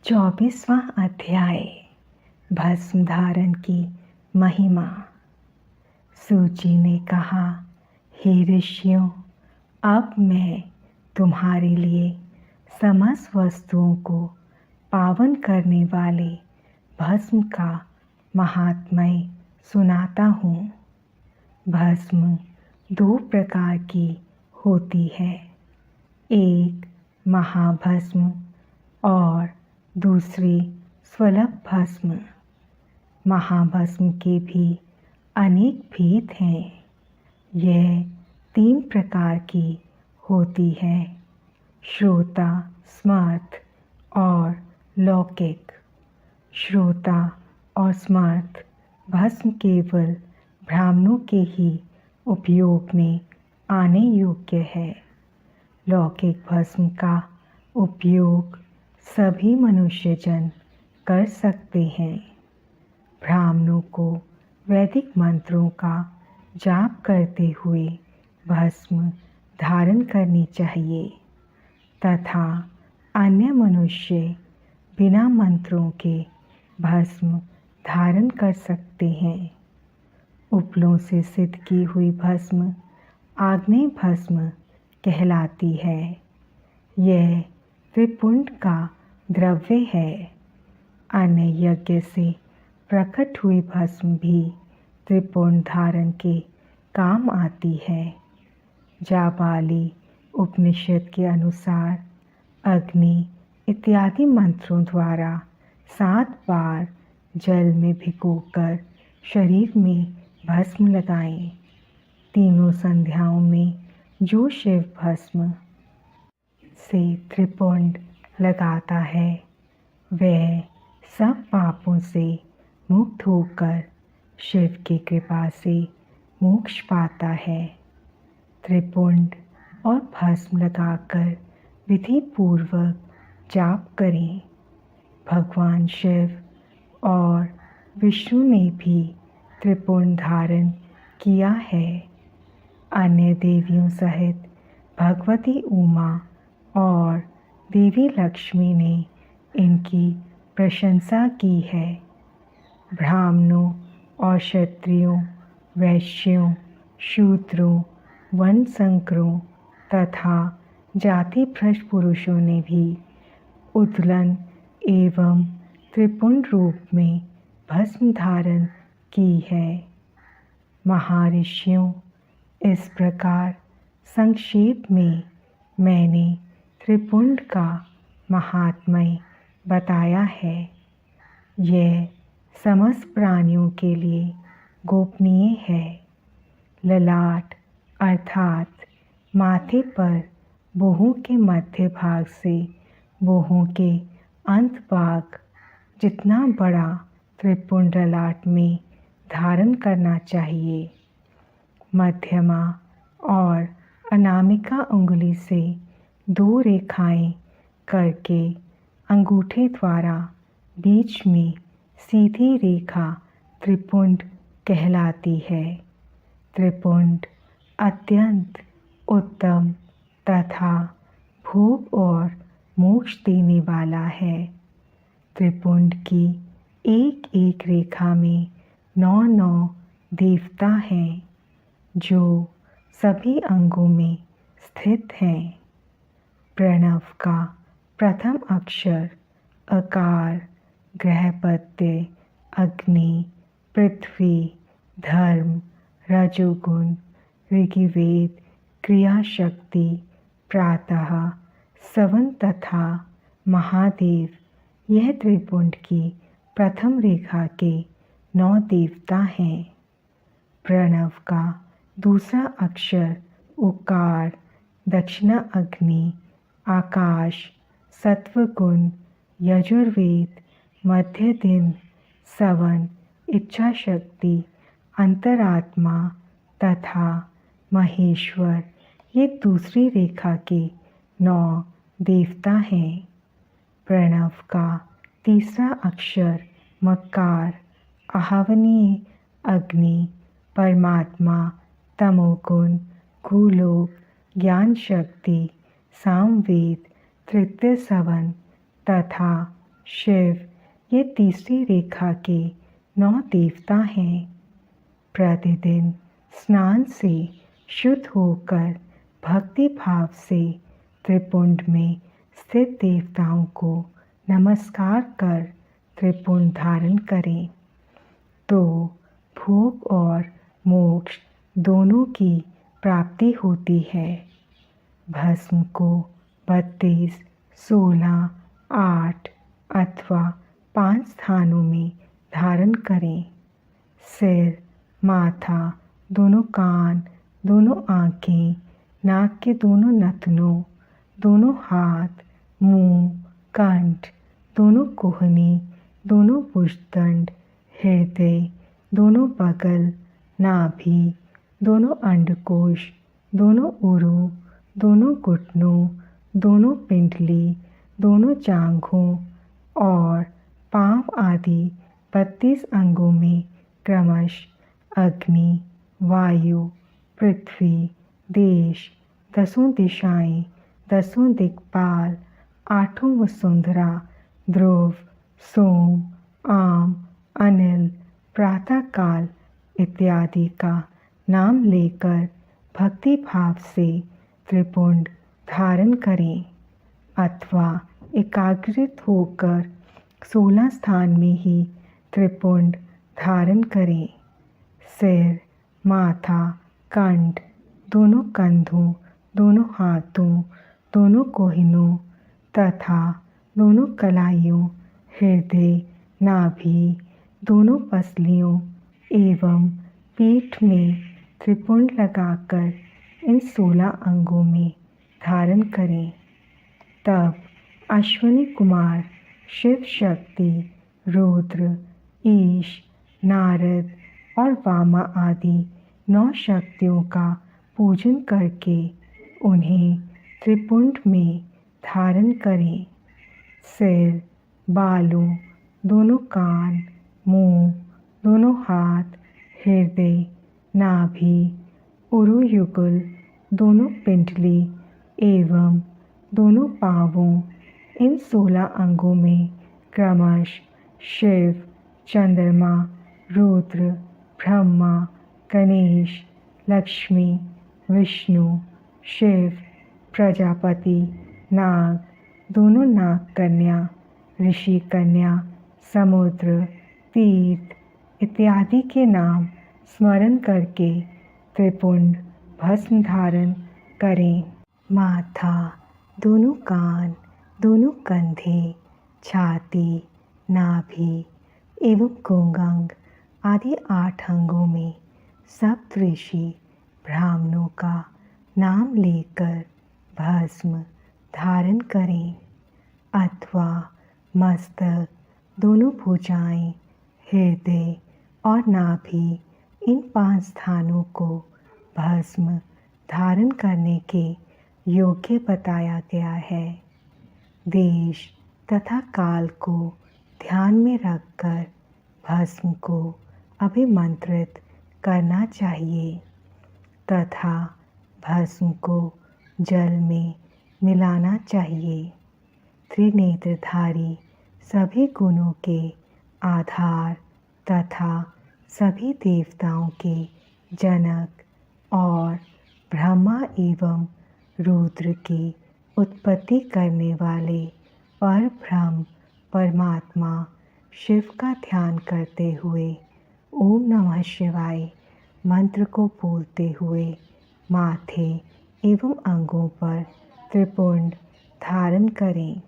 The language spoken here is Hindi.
24वां अध्याय भस्म धारण की महिमा। सूची ने कहा, हे ऋषियों, अब मैं तुम्हारे लिए समस्त वस्तुओं को पावन करने वाले भस्म का महात्म्य सुनाता हूँ। भस्म दो प्रकार की होती है, एक महाभस्म और दूसरी स्वल्प भस्म। महाभस्म के भी अनेक भेद हैं। यह 3 प्रकार की होती है, श्रोता, स्मर्त और लौकिक। श्रोता और स्मर्त भस्म केवल ब्राह्मणों के ही उपयोग में आने योग्य है। लौकिक भस्म का उपयोग सभी मनुष्यजन कर सकते हैं। ब्राह्मणों को वैदिक मंत्रों का जाप करते हुए भस्म धारण करनी चाहिए तथा अन्य मनुष्य बिना मंत्रों के भस्म धारण कर सकते हैं। उपलों से सिद्ध की हुई भस्म आग्नेय भस्म कहलाती है। यह त्रिपुंड का द्रव्य है। अन्य यज्ञ से प्रकट हुई भस्म भी त्रिपुंड धारण के काम आती है। जाबाली उपनिषद के अनुसार अग्नि इत्यादि मंत्रों द्वारा 7 बार जल में भिगोकर शरीर में भस्म लगाएं। तीनों संध्याओं में जो शिव भस्म से त्रिपुंड लगाता है वह सब पापों से मुक्त होकर शिव की कृपा से मोक्ष पाता है। त्रिपुंड और भस्म लगाकर विधि पूर्वक जाप करें। भगवान शिव और विष्णु ने भी त्रिपुंड धारण किया है। अन्य देवियों सहित भगवती उमा और देवी लक्ष्मी ने इनकी प्रशंसा की है। ब्राह्मणों और क्षत्रियों, वैश्यों, शूद्रों, वन संकरों तथा जाति भ्रष्ट पुरुषों ने भी उद्दलन एवं त्रिपुंड रूप में भस्म धारण की है। महर्षियों, इस प्रकार संक्षेप में मैंने त्रिपुंड का महात्म्य बताया है। यह समस्त प्राणियों के लिए गोपनीय है। ललाट अर्थात माथे पर भुहों के मध्य भाग से भुहों के अंत भाग जितना बड़ा त्रिपुंड ललाट में धारण करना चाहिए। मध्यमा और अनामिका उंगली से 2 रेखाएं करके अंगूठे द्वारा बीच में सीधी रेखा त्रिपुंड कहलाती है। त्रिपुंड अत्यंत उत्तम तथा भोग और मोक्ष देने वाला है। त्रिपुंड की एक एक रेखा में 9 देवता हैं जो सभी अंगों में स्थित हैं। प्रणव का प्रथम अक्षर अकार, गृहपत्य, अग्नि, पृथ्वी, धर्म, रजोगुण, ऋग्वेद, क्रिया शक्ति, प्रातः, सवन तथा महादेव यह त्रिपुंड की प्रथम रेखा के 9 देवता हैं। प्रणव का दूसरा अक्षर उकार, दक्षिणा अग्नि, आकाश, सत्वगुण, यजुर्वेद, मध्य दिन, सवन, इच्छा शक्ति, अंतरात्मा तथा महेश्वर ये दूसरी रेखा के 9 देवता हैं। प्रणव का तीसरा अक्षर मकार, आहवनीय, अग्नि, परमात्मा, तमोगुण, भूलोक, ज्ञान शक्ति, सामवेद, तृतीय सवन तथा शिव ये तीसरी रेखा के 9 देवता हैं। प्रतिदिन स्नान से शुद्ध होकर भक्ति भाव से त्रिपुंड में स्थित देवताओं को नमस्कार कर त्रिपुंड धारण करें तो भोग और मोक्ष दोनों की प्राप्ति होती है। भस्म को 32, 16, 8 अथवा 5 स्थानों में धारण करें। सिर, माथा, दोनों कान, दोनों आँखें, नाक के दोनों नथनों, दोनों हाथ, मुंह, कंठ, दोनों कोहनी, दोनों भुजदंड, हृदय, दोनों बगल, नाभि, दोनों अंडकोश, दोनों उरु, दोनों घुटनों, दोनों पिंडली, दोनों जांघों और पांव आदि 32 अंगों में क्रमशः अग्नि, वायु, पृथ्वी, देश, 10 दिशाएं, 10 दिक्पाल, 8 वसुंधरा, ध्रुव, सोम, आम, अनिल, प्रातःकाल इत्यादि का नाम लेकर भक्ति भाव से त्रिपुंड धारण करें अथवा एकाग्रित होकर 16 स्थान में ही त्रिपुंड धारण करें। सिर, माथा, कंठ, दोनों कंधों, दोनों हाथों, दोनों कोहिनों तथा दोनों कलाइयों, हृदय, नाभि, दोनों पसलियों एवं पीठ में त्रिपुंड लगाकर इन 16 अंगों में धारण करें। तब अश्विनी कुमार शिव शक्ति, रुद्र, ईश, नारद और वामा आदि 9 शक्तियों का पूजन करके उन्हें त्रिपुंड में धारण करें। सिर, बालों, दोनों कान, मुंह, दोनों हाथ, हृदय, नाभि, उरु युगल, दोनों पिंडली एवं दोनों पांवों इन 16 अंगों में क्रमशः शिव, चंद्रमा, रुद्र, ब्रह्मा, गणेश, लक्ष्मी, विष्णु, शिव, प्रजापति, नाग, दोनों नाग कन्या, ऋषि कन्या, समुद्र, तीर्थ इत्यादि के नाम स्मरण करके त्रिपुंड भस्म धारण करें। माथा, दोनों कान, दोनों कंधे, छाती, नाभि एवं गुंगंग आदि 8 अंगों में सप्तऋषि ब्राह्मणों का नाम लेकर भस्म धारण करें अथवा मस्तक, दोनों भुजाएं, हृदय और नाभि इन 5 स्थानों को भस्म धारण करने के योग्य बताया गया है। देश तथा काल को ध्यान में रखकर भस्म को अभिमंत्रित करना चाहिए तथा भस्म को जल में मिलाना चाहिए। त्रिनेत्रधारी सभी गुणों के आधार तथा सभी देवताओं के जनक और ब्रह्मा एवं रुद्र की उत्पत्ति करने वाले परब्रह्म परमात्मा शिव का ध्यान करते हुए ओम नमः शिवाय मंत्र को बोलते हुए माथे एवं अंगों पर त्रिपुंड धारण करें।